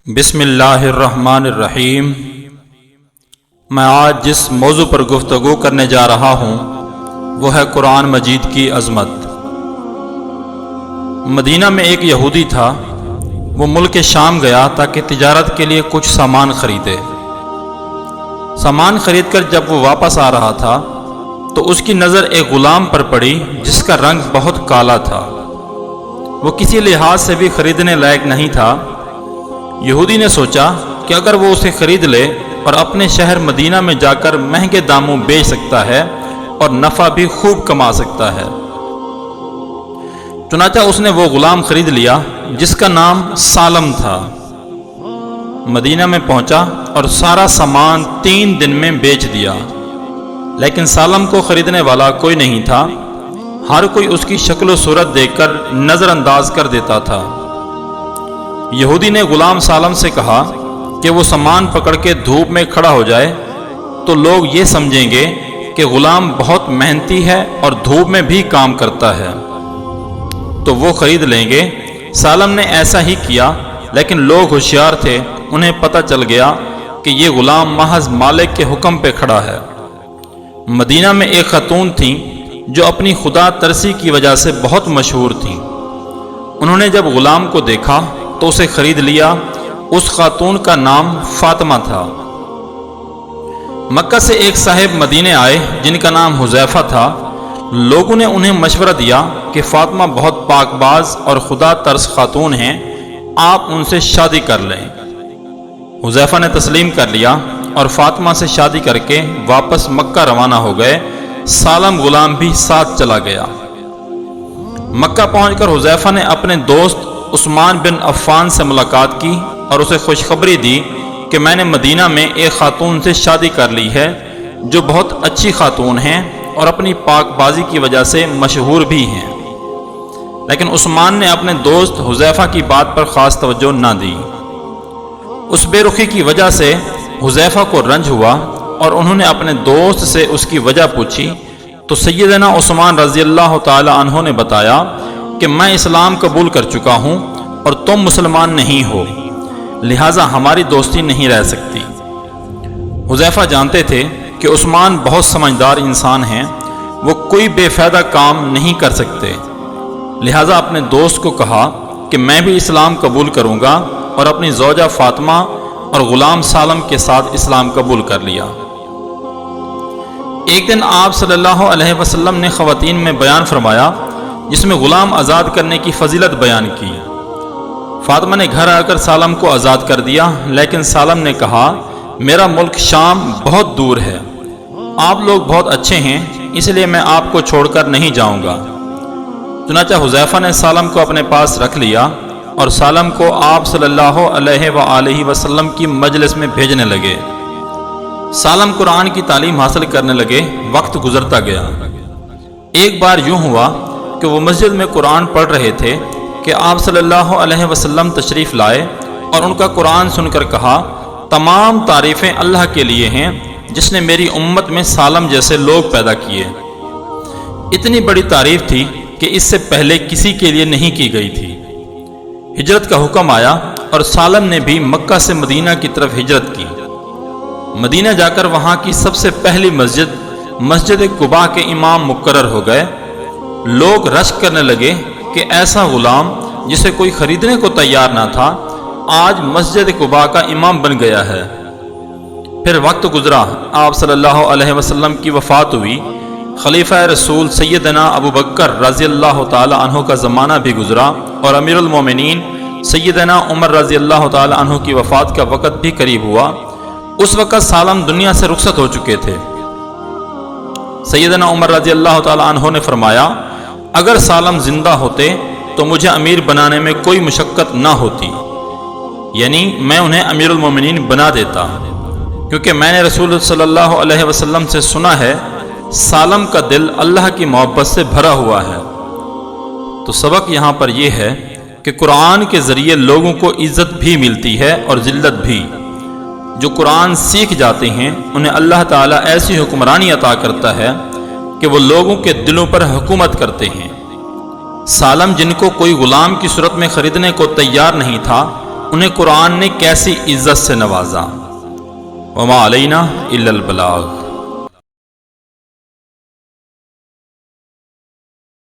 بسم اللہ الرحمن الرحیم۔ میں آج جس موضوع پر گفتگو کرنے جا رہا ہوں وہ ہے قرآن مجید کی عظمت۔ مدینہ میں ایک یہودی تھا، وہ ملک شام گیا تاکہ تجارت کے لیے کچھ سامان خریدے۔ سامان خرید کر جب وہ واپس آ رہا تھا تو اس کی نظر ایک غلام پر پڑی جس کا رنگ بہت کالا تھا، وہ کسی لحاظ سے بھی خریدنے لائق نہیں تھا۔ یہودی نے سوچا کہ اگر وہ اسے خرید لے اور اپنے شہر مدینہ میں جا کر مہنگے داموں بیچ سکتا ہے اور نفع بھی خوب کما سکتا ہے۔ چنانچہ اس نے وہ غلام خرید لیا جس کا نام سالم تھا۔ مدینہ میں پہنچا اور سارا سامان 3 دن میں بیچ دیا، لیکن سالم کو خریدنے والا کوئی نہیں تھا۔ ہر کوئی اس کی شکل و صورت دیکھ کر نظر انداز کر دیتا تھا۔ یہودی نے غلام سالم سے کہا کہ وہ سامان پکڑ کے دھوپ میں کھڑا ہو جائے تو لوگ یہ سمجھیں گے کہ غلام بہت محنتی ہے اور دھوپ میں بھی کام کرتا ہے، تو وہ خرید لیں گے۔ سالم نے ایسا ہی کیا، لیکن لوگ ہوشیار تھے، انہیں پتہ چل گیا کہ یہ غلام محض مالک کے حکم پہ کھڑا ہے۔ مدینہ میں ایک خاتون تھیں جو اپنی خدا ترسی کی وجہ سے بہت مشہور تھیں۔ انہوں نے جب غلام کو دیکھا تو اسے خرید لیا۔ اس خاتون کا نام فاطمہ تھا۔ مکہ سے ایک صاحب مدینے آئے جن کا نام حذیفہ تھا۔ لوگوں نے انہیں مشورہ دیا کہ فاطمہ بہت پاک باز اور خدا ترس خاتون ہیں، آپ ان سے شادی کر لیں۔ حذیفہ نے تسلیم کر لیا اور فاطمہ سے شادی کر کے واپس مکہ روانہ ہو گئے۔ سالم غلام بھی ساتھ چلا گیا۔ مکہ پہنچ کر حذیفہ نے اپنے دوست عثمان بن عفان سے ملاقات کی اور اسے خوشخبری دی کہ میں نے مدینہ میں ایک خاتون سے شادی کر لی ہے جو بہت اچھی خاتون ہیں اور اپنی پاک بازی کی وجہ سے مشہور بھی ہیں۔ لیکن عثمان نے اپنے دوست حذیفہ کی بات پر خاص توجہ نہ دی۔ اس بے رخی کی وجہ سے حذیفہ کو رنج ہوا اور انہوں نے اپنے دوست سے اس کی وجہ پوچھی تو سیدنا عثمان رضی اللہ تعالی عنہ نے بتایا کہ میں اسلام قبول کر چکا ہوں اور تم مسلمان نہیں ہو، لہٰذا ہماری دوستی نہیں رہ سکتی۔ حذیفہ جانتے تھے کہ عثمان بہت سمجھدار انسان ہیں، وہ کوئی بے فائدہ کام نہیں کر سکتے، لہٰذا اپنے دوست کو کہا کہ میں بھی اسلام قبول کروں گا اور اپنی زوجہ فاطمہ اور غلام سالم کے ساتھ اسلام قبول کر لیا۔ ایک دن آپ صلی اللہ علیہ وسلم نے خواتین میں بیان فرمایا جس میں غلام آزاد کرنے کی فضیلت بیان کی۔ فاطمہ نے گھر آ کر سالم کو آزاد کر دیا، لیکن سالم نے کہا میرا ملک شام بہت دور ہے، آپ لوگ بہت اچھے ہیں، اس لیے میں آپ کو چھوڑ کر نہیں جاؤں گا۔ چنانچہ حذیفہ نے سالم کو اپنے پاس رکھ لیا اور سالم کو آپ صلی اللہ علیہ وآلہ وسلم کی مجلس میں بھیجنے لگے۔ سالم قرآن کی تعلیم حاصل کرنے لگے۔ وقت گزرتا گیا۔ ایک بار یوں ہوا کہ وہ مسجد میں قرآن پڑھ رہے تھے کہ آپ صلی اللہ علیہ وسلم تشریف لائے اور ان کا قرآن سن کر کہا تمام تعریفیں اللہ کے لیے ہیں جس نے میری امت میں سالم جیسے لوگ پیدا کیے۔ اتنی بڑی تعریف تھی کہ اس سے پہلے کسی کے لیے نہیں کی گئی تھی۔ ہجرت کا حکم آیا اور سالم نے بھی مکہ سے مدینہ کی طرف ہجرت کی۔ مدینہ جا کر وہاں کی سب سے پہلی مسجد قباء کے امام مقرر ہو گئے۔ لوگ رشک کرنے لگے کہ ایسا غلام جسے کوئی خریدنے کو تیار نہ تھا آج مسجد قباء کا امام بن گیا ہے۔ پھر وقت گزرا، آپ صلی اللہ علیہ وسلم کی وفات ہوئی۔ خلیفہ رسول سیدنا ابو بکر رضی اللہ تعالی عنہ کا زمانہ بھی گزرا اور امیر المومنین سیدنا عمر رضی اللہ تعالی عنہ کی وفات کا وقت بھی قریب ہوا۔ اس وقت سالم دنیا سے رخصت ہو چکے تھے۔ سیدنا عمر رضی اللہ تعالی عنہ نے فرمایا اگر سالم زندہ ہوتے تو مجھے امیر بنانے میں کوئی مشقت نہ ہوتی، یعنی میں انہیں امیر المومنین بنا دیتا، کیونکہ میں نے رسول صلی اللہ علیہ وسلم سے سنا ہے سالم کا دل اللہ کی محبت سے بھرا ہوا ہے۔ تو سبق یہاں پر یہ ہے کہ قرآن کے ذریعے لوگوں کو عزت بھی ملتی ہے اور ذلت بھی۔ جو قرآن سیکھ جاتے ہیں انہیں اللہ تعالیٰ ایسی حکمرانی عطا کرتا ہے کہ وہ لوگوں کے دلوں پر حکومت کرتے ہیں۔ سالم جن کو کوئی غلام کی صورت میں خریدنے کو تیار نہیں تھا، انہیں قرآن نے کیسی عزت سے نوازا۔ وما علینا الا البلاغ۔